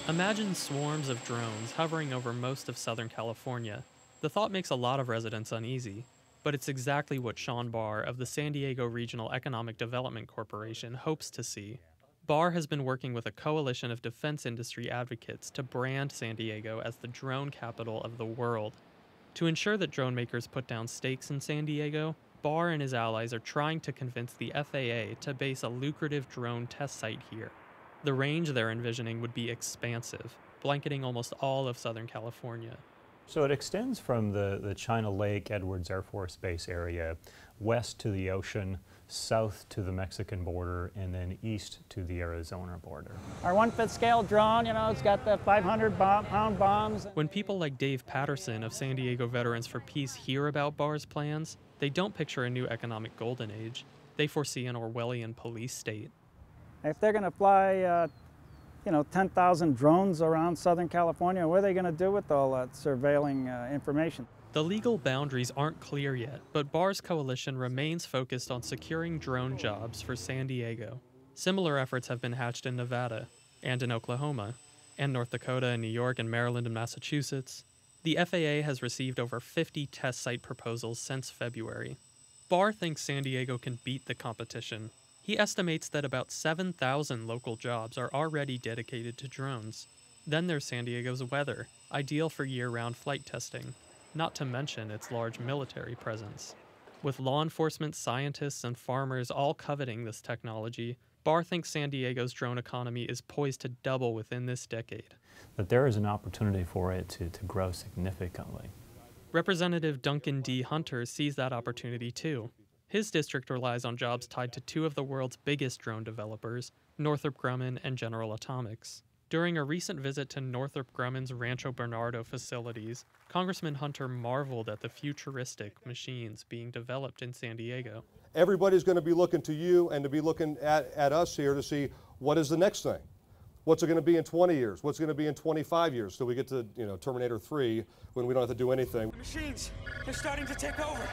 Imagine swarms of drones hovering over most of Southern California. The thought makes a lot of residents uneasy, but it's exactly what Sean Barr of the San Diego Regional Economic Development Corporation hopes to see. Barr has been working with a coalition of defense industry advocates to brand San Diego as the drone capital of the world. To ensure that drone makers put down stakes in San Diego, Barr and his allies are trying to convince the FAA to base a lucrative drone test site here. The range they're envisioning would be expansive, blanketing almost all of Southern California. So it extends from the China Lake Edwards Air Force Base area, west to the ocean, south to the Mexican border, and then east to the Arizona border. Our 1/5 scale drone, it's got the 500-pound bombs. When people like Dave Patterson of San Diego Veterans for Peace hear about Barr's plans, they don't picture a new economic golden age. They foresee an Orwellian police state. If they're going to fly 10,000 drones around Southern California, what are they going to do with all that surveilling information? The legal boundaries aren't clear yet, but Barr's coalition remains focused on securing drone jobs for San Diego. Similar efforts have been hatched in Nevada, and in Oklahoma, and North Dakota and New York and Maryland and Massachusetts. The FAA has received over 50 test site proposals since February. Barr thinks San Diego can beat the competition. He estimates that about 7,000 local jobs are already dedicated to drones. Then there's San Diego's weather, ideal for year-round flight testing, not to mention its large military presence. With law enforcement, scientists, and farmers all coveting this technology, Barr thinks San Diego's drone economy is poised to double within this decade. That there is an opportunity for it to grow significantly. Representative Duncan D. Hunter sees that opportunity too. His district relies on jobs tied to two of the world's biggest drone developers, Northrop Grumman and General Atomics. During a recent visit to Northrop Grumman's Rancho Bernardo facilities, Congressman Hunter marveled at the futuristic machines being developed in San Diego. Everybody's going to be looking to you and to be looking at us here to see what is the next thing. What's it going to be in 20 years? What's it going to be in 25 years? So we get to, Terminator 3 when we don't have to do anything. The machines, they're starting to take over.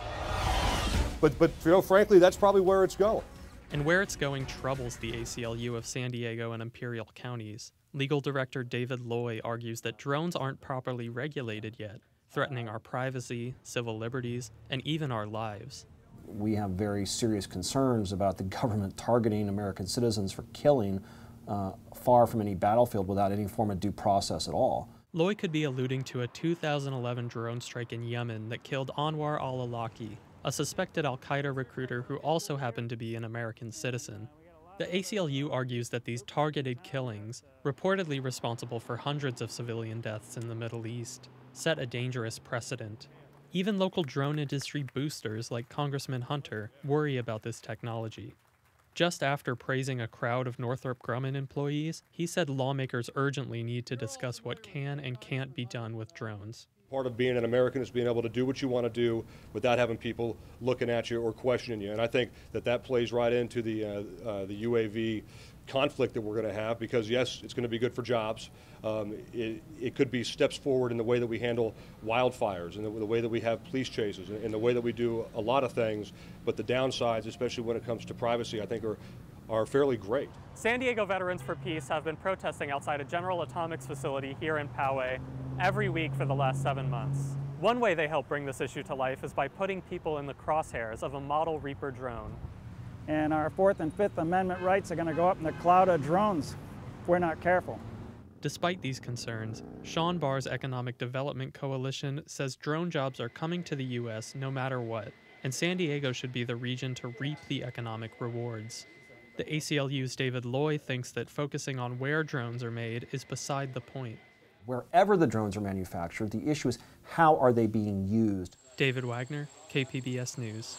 But frankly, that's probably where it's going. And where it's going troubles the ACLU of San Diego and Imperial counties. Legal director David Loy argues that drones aren't properly regulated yet, threatening our privacy, civil liberties, and even our lives. We have very serious concerns about the government targeting American citizens for killing far from any battlefield without any form of due process at all. Loy could be alluding to a 2011 drone strike in Yemen that killed Anwar al-Awlaki, a suspected al-Qaeda recruiter who also happened to be an American citizen. The ACLU argues that these targeted killings, reportedly responsible for hundreds of civilian deaths in the Middle East, set a dangerous precedent. Even local drone industry boosters like Congressman Hunter worry about this technology. Just after praising a crowd of Northrop Grumman employees, he said lawmakers urgently need to discuss what can and can't be done with drones. Part of being an American is being able to do what you want to do without having people looking at you or questioning you. And I think that plays right into the UAV conflict that we're going to have, because yes, it's going to be good for jobs. It could be steps forward in the way that we handle wildfires and the way that we have police chases and the way that we do a lot of things. But the downsides, especially when it comes to privacy, I think are fairly great. San Diego Veterans for Peace have been protesting outside a General Atomics facility here in Poway every week for the last 7 months. One way they help bring this issue to life is by putting people in the crosshairs of a model Reaper drone. And our Fourth and Fifth Amendment rights are going to go up in the cloud of drones if we're not careful. Despite these concerns, Sean Barr's Economic Development Coalition says drone jobs are coming to the U.S. no matter what, and San Diego should be the region to reap the economic rewards. The ACLU's David Loy thinks that focusing on where drones are made is beside the point. Wherever the drones are manufactured, the issue is how are they being used? David Wagner, KPBS News.